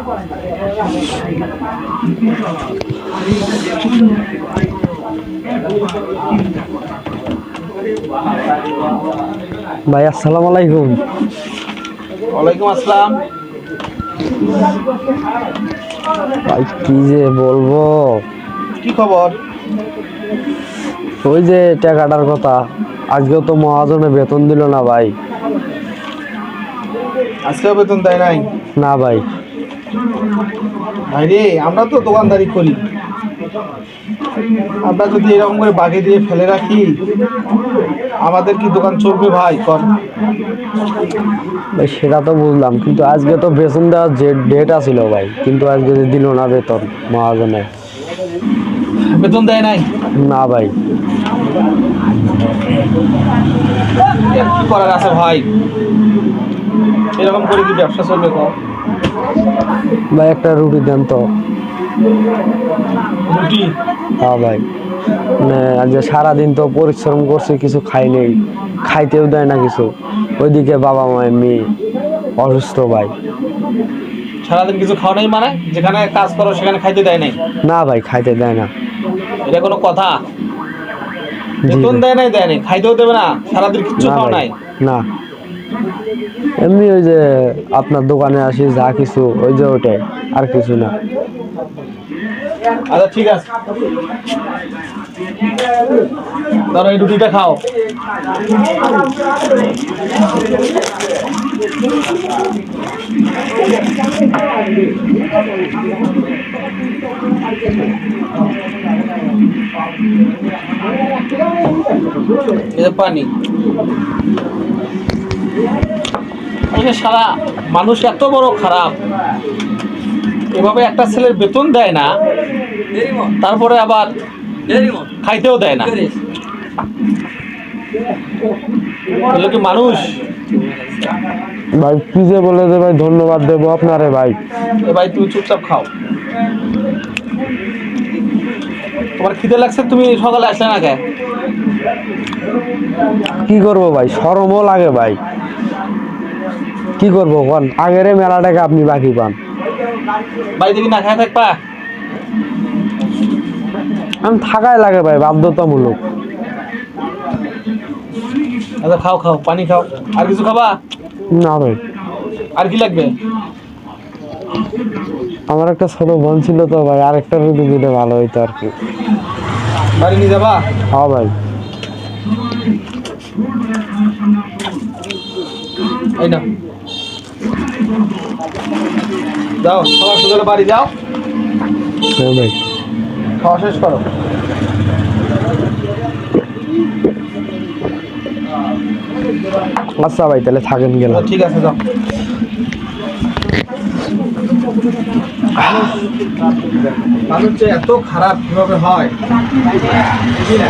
ভাই আসসালামু আলাইকুম। ওয়ালাইকুম আসসালাম। ভাই কি যে বলবো, কি খবর? ওই যে টাকাটার কথা, আজকেও তো মহাজনে বেতন দিল না ভাই। আজকেও বেতন দেয় নাই? না ভাই। ভাই রে, আমরা তো দোকানদারি করি, আমরা যদি এরকম করে বাগে দিয়ে ফেলে রাখি আমাদের কি দোকান চলবে ভাই? কর ভাই সেটা তো বুঝলাম, কিন্তু আজকে তো বেতন দেওয়ার যে ডেট আছিল ভাই, কিন্তু আজকে যে দিল না বেতন মহাজনে। বেতন দেয় নাই? না ভাই। কি করার আছে ভাই? এরকম করে কি ব্যবসা চলবে? কর ভাই একটা রুটি দেন তো। রুটি? হ্যাঁ ভাই, মানে আজ সারাদিন তো পরিশ্রম করছি, কিছু খাই নেই, খাইতেও দেয় না কিছু। ওইদিকে বাবা মা এমনি অসুস্থ ভাই। সারাদিন কিছু খাওয়া নাই মানে? যেখানে কাজ করো সেখানে খাইতে দেয় নাই? না ভাই, খাইতে দেয় না। এটা কোনো কথা? জি বেতন ভাই। দেয় নাই, দেয় নাই, খাইতেও দেবে না, সারাদিন কিচ্ছু না খাওয়া ভাই, নাই? না। এমনি ওই যে আপনার দোকানে আসি যা কিছু, ওই যে ওটাই, আর কিছু না। আচ্ছা ঠিক আছে, ধরো এই রুটিটা খাও। পানি। সারা মানুষ এত বড় খারাপ, এভাবে একটা ছেলের বেতন দেয় না, তারপরে আবার খাইতেও দেয় না। এগুলো কি মানুষ? ভাই কি যে বলে যে ভাই, ধন্যবাদ দেবো আপনারে ভাই। এ ভাই তুমি চুপচাপ খাও। তোমার খিদে লাগছে, তুমি সকালে আসলে না কে? কি করবো ভাই, শরমও লাগে ভাই। কি করবো বল, আগের মেলা টাকা আপনি বাকি পান। ভাই দেখি না খায় থাকবা? আমি থাকাই লাগে ভাই, বাধ্যতামূলক। আচ্ছা খাও খাও, পানি খাও। আর কিছু খাবা? না ভাই। আর কি লাগবে? আমার একটা ছোট বোন ছিল তো ভাই, আরেকটা রুটি দিলে ভালো হইতো আর কি। বাড়ি নিয়ে যাবা? হ্যাঁ ভাই। এই না, যাও সবার সুন্দর বাড়ি যাও, হ্যাঁ ভাই। খাওয়া শেষ করো। আচ্ছা ভাই, তাহলে থাকেন, গেলাম। ঠিক আছে যাও। মানুষ যে এত খারাপ কিভাবে হয় বুঝি না।